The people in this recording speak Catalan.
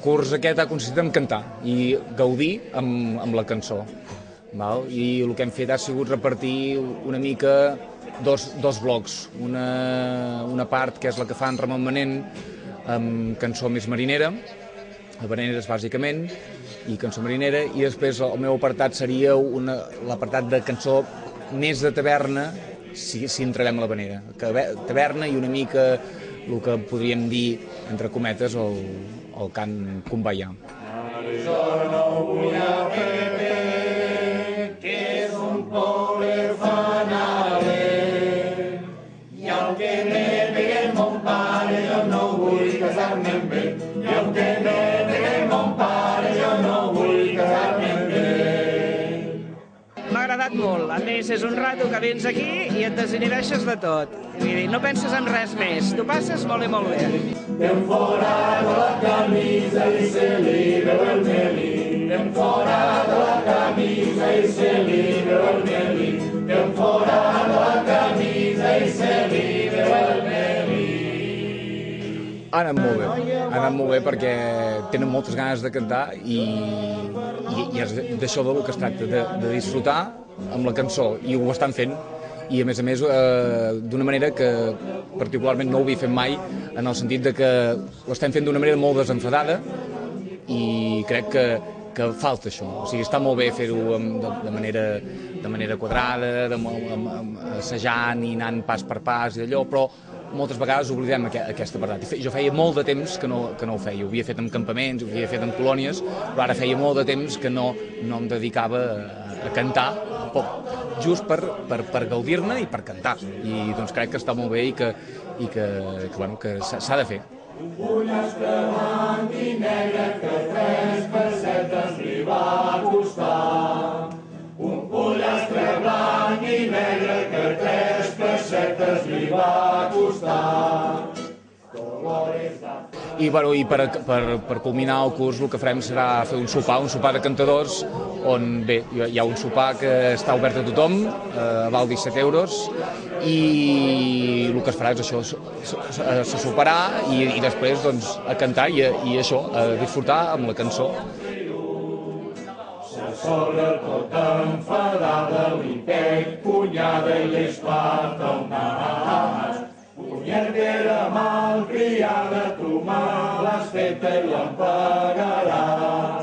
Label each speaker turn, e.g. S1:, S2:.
S1: curs aquest ha consistit en cantar i gaudir amb la cançó. I el que hem fet ha sigut repartir una mica dos blocs. Una part que és la que fa en Ramon Manent amb cançó més marinera, habaneres bàsicament, i cançó marinera, i després el meu apartat seria l'apartat de cançó més de taverna, si entreguem a l'habanera. Taverna i una mica el que podríem dir, entre cometes, el cant combaià.
S2: Que es un pobre fanaler, i aunque me pegue mon pare, jo no vull casar-me amb ell, i aunque me pegue mon pare, jo no vull casar-me amb ell.
S3: M'ha agradat molt, a més és un rato que vens aquí i et desinhibeixes de tot. No penses en res més, tu passes molt i molt bé.
S2: Temporada la camisa i se li veu el melí, temporada la camisa i se li veu el melí, temporada la camisa i se li veu el melí.
S1: Ha anat molt bé perquè tenen moltes ganes de cantar i és d'això del que es tracta, de disfrutar amb la cançó, i ho estan fent. I a més d'una manera que particularment no ho havia fet mai, en el sentit de que ho estem fent d'una manera molt desenfadada, i crec que falta això. O sigui, està molt bé fer-ho de manera quadrada, assajant i anant pas per pas i allò, però moltes vegades oblidem aquest apartat. Jo feia molt de temps que no ho feia. Ho havia fet en campaments, ho havia fet en colònies, però ara feia molt de temps que no em dedicava a cantar, just per gaudir-ne i per cantar. I doncs crec que està molt bé i que s'ha de fer.
S2: Un pollastre blanc i negre que 3 pessetes li va costar. Un pollastre blanc i negre que 3 pessetes li va costar.
S1: I per culminar el curs el que farem serà fer un sopar de cantadors, on bé, hi ha un sopar que està obert a tothom, val 17 euros, i el que es farà és això, se soparà i després doncs, a cantar i això, a disfrutar amb la cançó.
S2: La sogra tota enfadada li pec punyada i li esclata el nas. Punyer que era malcriada, tu me l'has feta i em pagaràs.